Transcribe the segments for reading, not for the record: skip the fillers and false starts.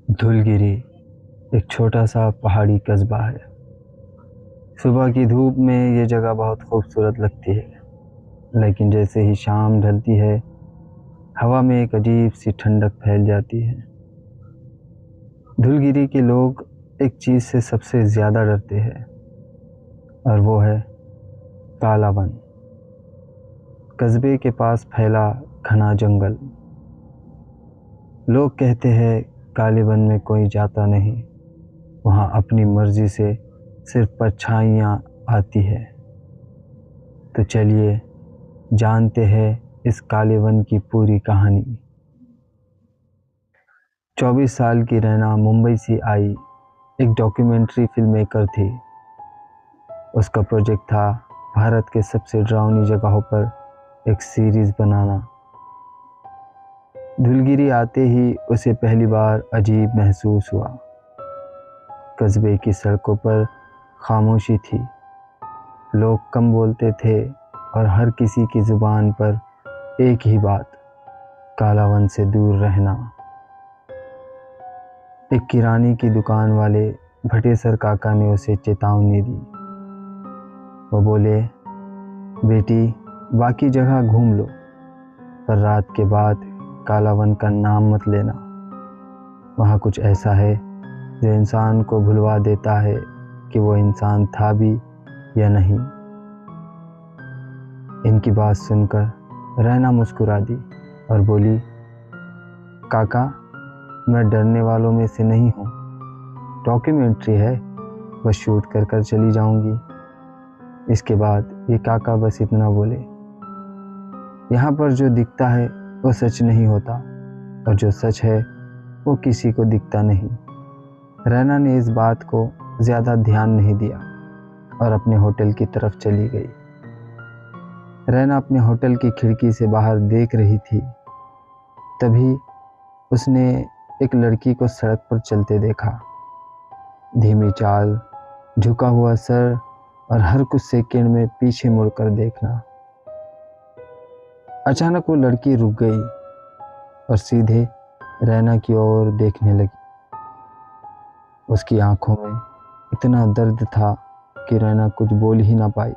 धूलगिरी एक छोटा सा पहाड़ी कस्बा है। सुबह की धूप में ये जगह बहुत खूबसूरत लगती है, लेकिन जैसे ही शाम ढलती है, हवा में एक अजीब सी ठंडक फैल जाती है। धूलगिरी के लोग एक चीज़ से सबसे ज़्यादा डरते हैं, और वो है काला वन। कस्बे के पास फैला घना जंगल। लोग कहते हैं काले वन में कोई जाता नहीं, वहाँ अपनी मर्जी से सिर्फ परछाइयाँ आती है। तो चलिए जानते हैं इस काले वन की पूरी कहानी। 24 साल की रैना मुंबई से आई एक डॉक्यूमेंट्री फिल्म मेकर थी। उसका प्रोजेक्ट था भारत के सबसे डरावनी जगहों पर एक सीरीज़ बनाना। धूलगिरी आते ही उसे पहली बार अजीब महसूस हुआ। कस्बे की सड़कों पर खामोशी थी, लोग कम बोलते थे और हर किसी की ज़ुबान पर एक ही बात, काला वन से दूर रहना। एक किराने की दुकान वाले भटेसर काका ने उसे चेतावनी दी। वो बोले, बेटी बाकी जगह घूम लो, पर रात के बाद काला वन का नाम मत लेना। वहाँ कुछ ऐसा है जो इंसान को भुलवा देता है कि वो इंसान था भी या नहीं। इनकी बात सुनकर रैना मुस्कुरा दी और बोली, काका मैं डरने वालों में से नहीं हूँ। डॉक्यूमेंट्री है, बस शूट कर कर चली जाऊंगी। इसके बाद ये काका बस इतना बोले, यहाँ पर जो दिखता है वो सच नहीं होता, और जो सच है वो किसी को दिखता नहीं। रैना ने इस बात को ज़्यादा ध्यान नहीं दिया और अपने होटल की तरफ चली गई। रैना अपने होटल की खिड़की से बाहर देख रही थी, तभी उसने एक लड़की को सड़क पर चलते देखा। धीमी चाल, झुका हुआ सर और हर कुछ सेकंड में पीछे मुड़कर देखना। अचानक वो लड़की रुक गई और सीधे रैना की ओर देखने लगी। उसकी आंखों में इतना दर्द था कि रैना कुछ बोल ही ना पाई।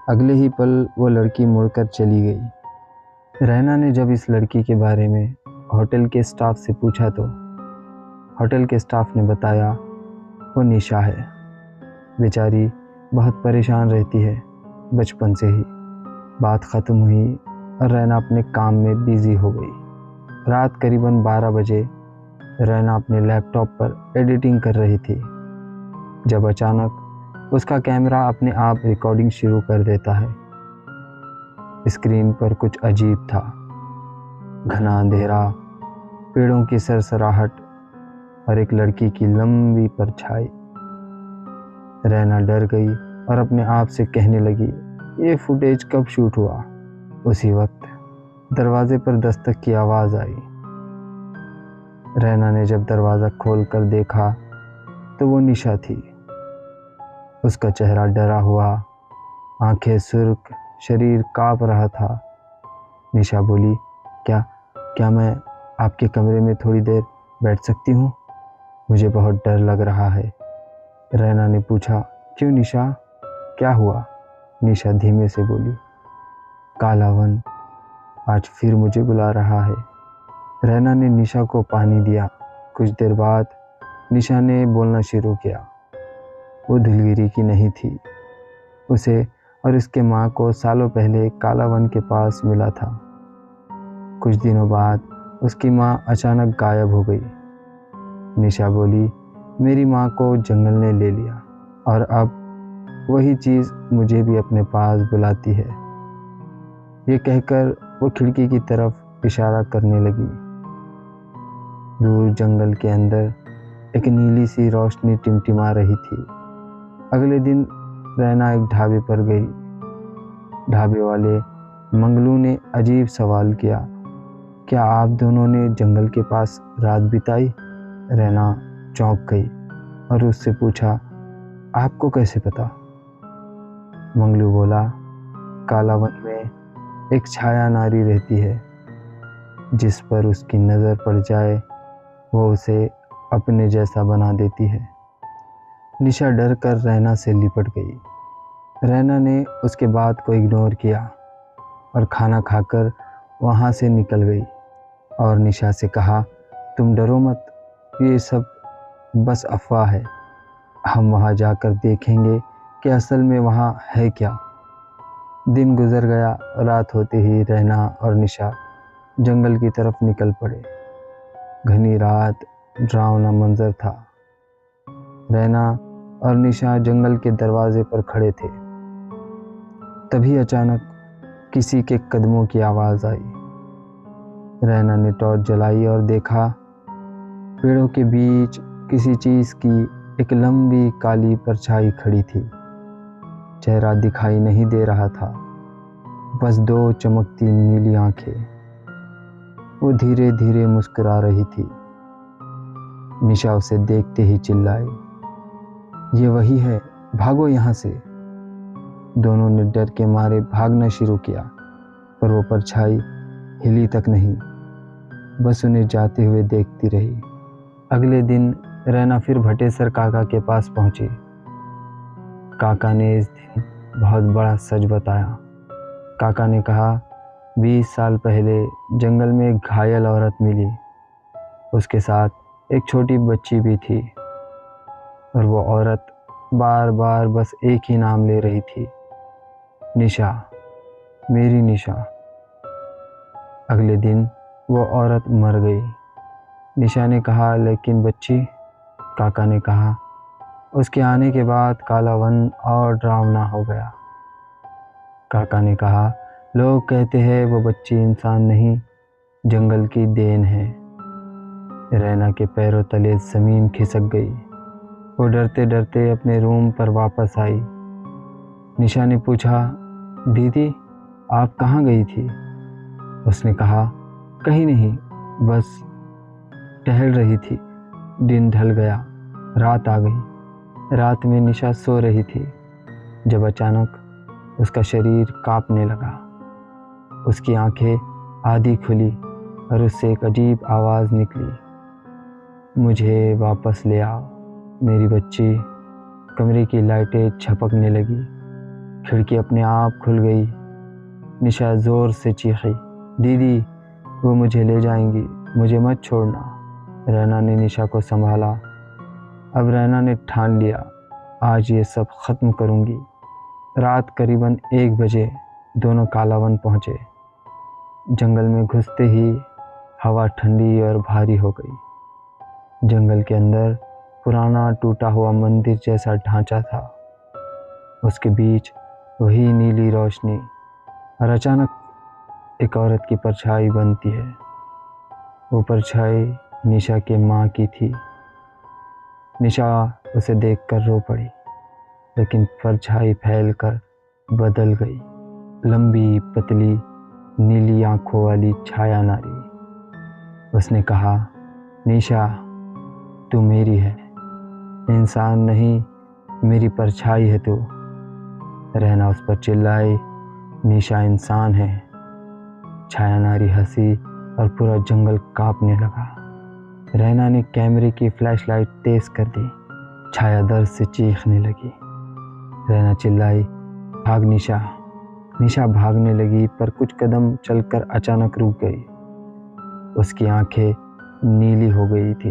अगले ही पल वो लड़की मुड़कर चली गई। रैना ने जब इस लड़की के बारे में होटल के स्टाफ से पूछा तो होटल के स्टाफ ने बताया वो निशा है। बेचारी बहुत परेशान रहती है बचपन से ही। बात ख़त्म हुई और रैना अपने काम में बिज़ी हो गई। रात करीबन 12 बजे रैना अपने लैपटॉप पर एडिटिंग कर रही थी, जब अचानक उसका कैमरा अपने आप रिकॉर्डिंग शुरू कर देता है। स्क्रीन पर कुछ अजीब था। घना अंधेरा, पेड़ों की सरसराहट और एक लड़की की लंबी परछाई। रैना डर गई और अपने आप से कहने लगी, ये फुटेज कब शूट हुआ? उसी वक्त दरवाजे पर दस्तक की आवाज़ आई। रैना ने जब दरवाज़ा खोल कर देखा तो वो निशा थी। उसका चेहरा डरा हुआ, आंखें सुर्ख, शरीर काँप रहा था। निशा बोली, क्या क्या मैं आपके कमरे में थोड़ी देर बैठ सकती हूँ? मुझे बहुत डर लग रहा है। रैना ने पूछा, क्यों निशा, क्या हुआ? निशा धीमे से बोली, काला वन आज फिर मुझे बुला रहा है। रैना ने निशा को पानी दिया। कुछ देर बाद निशा ने बोलना शुरू किया। वो धूलगिरी की नहीं थी। उसे और उसके माँ को सालों पहले काला वन के पास मिला था। कुछ दिनों बाद उसकी माँ अचानक गायब हो गई। निशा बोली, मेरी माँ को जंगल ने ले लिया और अब वही चीज़ मुझे भी अपने पास बुलाती है। ये कहकर वो खिड़की की तरफ इशारा करने लगी। दूर जंगल के अंदर एक नीली सी रोशनी टिमटिमा रही थी। अगले दिन रैना एक ढाबे पर गई। ढाबे वाले मंगलू ने अजीब सवाल किया, क्या आप दोनों ने जंगल के पास रात बिताई? रैना चौंक गई और उससे पूछा, आपको कैसे पता? मंगलू बोला, काला वन में एक छाया नारी रहती है, जिस पर उसकी नज़र पड़ जाए वो उसे अपने जैसा बना देती है। निशा डर कर रैना से लिपट गई। रैना ने उसके बात को इग्नोर किया और खाना खाकर वहाँ से निकल गई और निशा से कहा, तुम डरो मत, ये सब बस अफवाह है। हम वहाँ जाकर देखेंगे कि असल में वहाँ है क्या। दिन गुजर गया। रात होते ही रैना और निशा जंगल की तरफ निकल पड़े। घनी रात, डरावना मंजर था। रैना और निशा जंगल के दरवाजे पर खड़े थे। तभी अचानक किसी के कदमों की आवाज़ आई। रैना ने टॉर्च जलाई और देखा, पेड़ों के बीच किसी चीज़ की एक लंबी काली परछाई खड़ी थी। चेहरा दिखाई नहीं दे रहा था, बस दो चमकती नीली आंखें। वो धीरे धीरे मुस्कुरा रही थी। निशा उसे देखते ही चिल्लाई, ये वही है, भागो यहाँ से। दोनों ने डर के मारे भागना शुरू किया, पर वो परछाई हिली तक नहीं, बस उन्हें जाते हुए देखती रही। अगले दिन रैना फिर भटेसर काका के पास पहुंची। काका ने इस दिन बहुत बड़ा सच बताया। काका ने कहा, 20 साल पहले जंगल में एक घायल औरत मिली। उसके साथ एक छोटी बच्ची भी थी और वो औरत बार बार बस एक ही नाम ले रही थी, निशा, मेरी निशा। अगले दिन वो औरत मर गई। निशा ने कहा, लेकिन बच्ची? काका ने कहा, उसके आने के बाद काला वन और डरावना हो गया। काका ने कहा, लोग कहते हैं वो बच्ची इंसान नहीं, जंगल की देन है। रैना के पैरों तले ज़मीन खिसक गई। वो डरते डरते अपने रूम पर वापस आई। निशा ने पूछा, दीदी आप कहाँ गई थी? उसने कहा, कहीं नहीं, बस टहल रही थी। दिन ढल गया, रात आ गई। रात में निशा सो रही थी जब अचानक उसका शरीर कांपने लगा। उसकी आंखें आधी खुली और उससे एक अजीब आवाज़ निकली, मुझे वापस ले आओ मेरी बच्ची। कमरे की लाइटें झपकने लगी, खिड़की अपने आप खुल गई। निशा ज़ोर से चीखी, दीदी वो मुझे ले जाएंगी, मुझे मत छोड़ना। रैना ने निशा को संभाला। अब रैना ने ठान लिया, आज ये सब ख़त्म करूँगी। रात करीबन 1 बजे दोनों कालावन पहुँचे। जंगल में घुसते ही हवा ठंडी और भारी हो गई। जंगल के अंदर पुराना टूटा हुआ मंदिर जैसा ढांचा था। उसके बीच वही नीली रोशनी और अचानक एक औरत की परछाई बनती है। वो परछाई निशा के माँ की थी। निशा उसे देखकर रो पड़ी, लेकिन परछाई फैलकर बदल गई। लंबी पतली नीली आंखों वाली छाया नारी। उसने कहा, निशा तू मेरी है, इंसान नहीं, मेरी परछाई है तू। रहना उस पर चिल्लाई, निशा इंसान है। छाया नारी हंसी और पूरा जंगल कांपने लगा। रहना ने कैमरे की फ्लैशलाइट तेज कर दी। छाया दर्द से चीखने लगी। रहना चिल्लाई, भाग निशा। निशा भागने लगी, पर कुछ कदम चलकर अचानक रुक गई। उसकी आंखें नीली हो गई थी।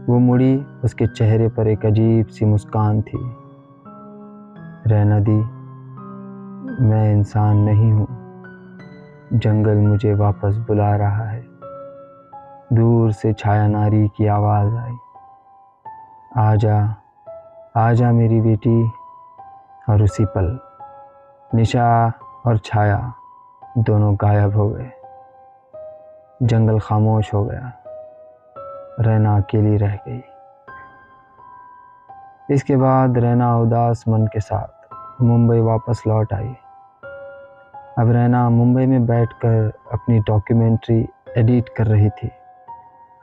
वो मुड़ी, उसके चेहरे पर एक अजीब सी मुस्कान थी। रहना दी, मैं इंसान नहीं हूँ, जंगल मुझे वापस बुला रहा है। दूर से छाया नारी की आवाज़ आई, आजा आजा मेरी बेटी। और उसी पल निशा और छाया दोनों गायब हो गए। जंगल खामोश हो गया। रहना अकेली रह गई। इसके बाद रहना उदास मन के साथ मुंबई वापस लौट आई। अब रहना मुंबई में बैठकर अपनी डॉक्यूमेंट्री एडिट कर रही थी।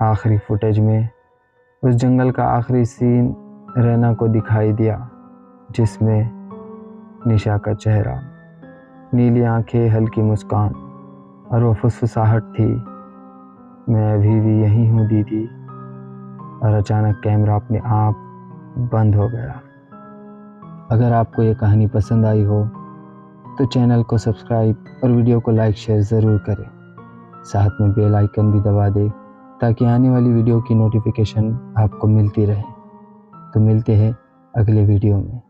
आखिरी फुटेज में उस जंगल का आखिरी सीन रहना को दिखाई दिया, जिसमें निशा का चेहरा, नीली आंखें, हल्की मुस्कान और वो फुसफुसाहट थी, मैं अभी भी यहीं हूँ दीदी। और अचानक कैमरा अपने आप बंद हो गया। अगर आपको ये कहानी पसंद आई हो तो चैनल को सब्सक्राइब और वीडियो को लाइक शेयर ज़रूर करें। साथ में बेल आइकन भी दबा दें ताकि आने वाली वीडियो की नोटिफिकेशन आपको मिलती रहे। तो मिलते हैं अगले वीडियो में।